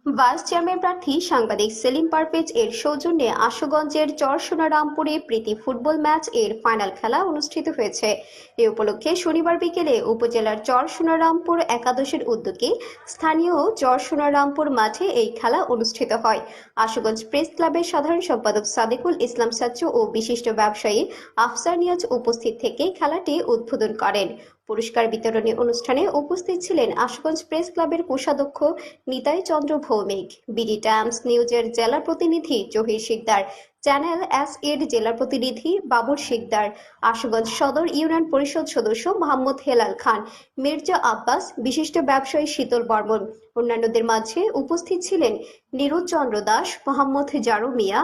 Vice chairman প্রার্থী সাংবাদিক সেলিম পারভেজ এর সৌজন্যে আশুগঞ্জের চরসোনারামপুরে প্রীতি ফুটবল ম্যাচ এর ফাইনাল খেলা অনুষ্ঠিত হয়েছে। এ উপলক্ষে শনিবার বিকেলে উপজেলার চরসোনারামপুর একাদশের উদ্যোগে স্থানীয় চরসোনারামপুর মাঠে এই খেলা অনুষ্ঠিত হয়। আশুগঞ্জ প্রেস ক্লাবের সাধারণ সম্পাদক সাদেকুল ইসলাম সাচ্চু ও বিশিষ্ট ব্যবসায়ী আফসার নিয়াজ উপস্থিত থেকে খেলাটি উদ্বোধন করেন। পুরস্কার বিতরণী অনুষ্ঠানে উপস্থিত ছিলেন আশুগঞ্জ প্রেস ক্লাবের কোষাধ্যক্ষ নিতাই চন্দ্র ভৌমিক, বিডি টাইমস নিউজের জেলা প্রতিনিধি জহির শিকদার, চ্যানেল এস এর জেলা প্রতিনিধি বাবুর শিকদার, আশুগঞ্জ সদর ইউনিয়ন পরিষদ সদস্য মোহাম্মদ হেলাল খান, মির্জা আব্বাস, বিশিষ্ট ব্যবসায়ী শীতল বর্মন। অন্যান্যদের মাঝে উপস্থিত ছিলেন নিরুজ চন্দ্র দাস, মোহাম্মদ জারু মিয়া,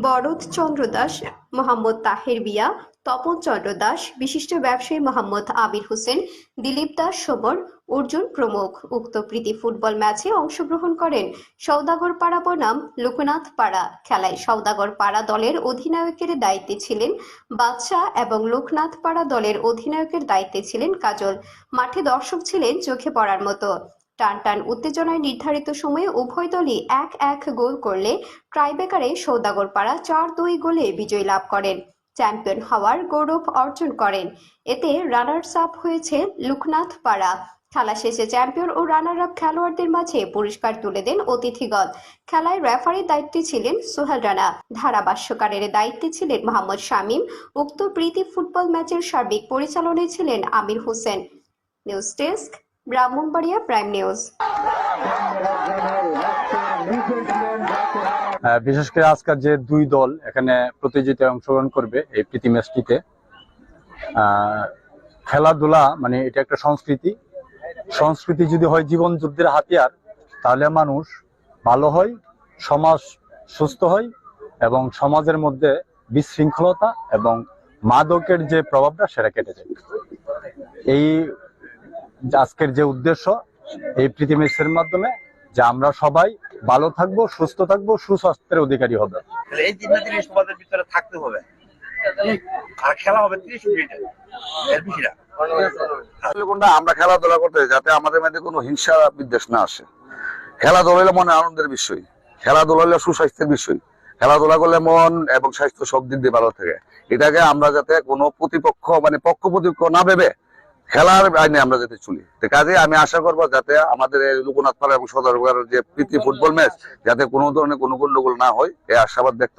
বরদ চন্দ্র দাস, মোহাম্মদ তাহের বিয়া, তপন চন্দ্র দাস, বিশিষ্ট ব্যবসায়ী মোহাম্মদ আবির হোসেন, দিলীপ দাস সমর, অর্জুন প্রমুখ। উক্ত প্রীতি ফুটবল ম্যাচে অংশগ্রহণ করেন সওদাগর পাড়া বনাম লোকনাথ পাড়া। খেলায় সওদাগর পাড়া দলের অধিনায়কের দায়িত্বে ছিলেন বাদশা এবং লোকনাথ পাড়া দলের অধিনায়কের দায়িত্বে ছিলেন কাজল। মাঠে দর্শক ছিলেন চোখে পড়ার মতো। টান টান উত্তেজনায় নির্ধারিত সময়ে উভয় দলই এক এক গোল করলে ট্রাইব্রেকারে সওদাগর পাড়া 4-2 গোলে বিজয় লাভ করেন, চ্যাম্পিয়ন হওয়ার গৌরব অর্জন করেন। এতে রানার্স আপ হয়েছে লোকনাথ পাড়া। খেলা শেষে চ্যাম্পিয়ন ও রানার আপ খেলোয়াড়দের মাঝে পুরস্কার তুলে দেন অতিথিগণ। খেলায় রেফারির দায়িত্বে ছিলেন সোহেল রানা, ধারাভাষ্যকারের দায়িত্বে ছিলেন মোহাম্মদ শামীম। উক্ত প্রীতি ফুটবল ম্যাচের সার্বিক পরিচালনায় ছিলেন Amir Hossain. News desk, Brahmanbaria prime news. বিশেষ করে আজকের যে দুই দল এখানে প্রতিযোগিতায় অংশগ্রহণ করবে এই প্রীতি ম্যাচটিতে, খেলাধুলা মানে এটা একটা সংস্কৃতি যদি হয় জীবন যুদ্ধের হাতিয়ার, তাহলে মানুষ ভালো হয়, সমাজ সুস্থ হয় এবং সমাজের মধ্যে বিশৃঙ্খলতা এবং মাদকের যে প্রভাবটা সেটা কেটে যায়। এই আজকের যে উদ্দেশ্য এই প্রীতি ম্যাচের মাধ্যমে যে আমরা সবাই ভালো থাকবো, সুস্থ থাকবো, সুস্বাস্থ্যের অধিকারী হবে। এই 3 জিনিস তোমাদের ভিতরে থাকতে হবে, আর খেলা হবে 30 মিনিট, এর বেশি না। আমরা খেলাধুলা করতে যাতে আমাদের মধ্যে কোনো হিংসা বিদ্বেষ না আসে। খেলাধুলা হলে মনে আনন্দের বিষয়, খেলাধুলা হলে সুস্বাস্থ্যের বিষয়। খেলাধুলা করলে মন এবং স্বাস্থ্য সব দিক দিয়ে ভালো থাকে। এটাকে আমরা যাতে কোনো প্রতিপক্ষ মানে পক্ষ প্রতিপক্ষ না ভেবে খেলার আইনে আমরা যাতে চলি। কাজে আমি আশা করবো যাতে আমাদের লোকনাথ পাড়া এবং সদরঘাটের যে প্রীতি ফুটবল ম্যাচ যাতে কোনো ধরনের কোনো গন্ডগোল না হয়, এই আশাবাদ ব্যক্ত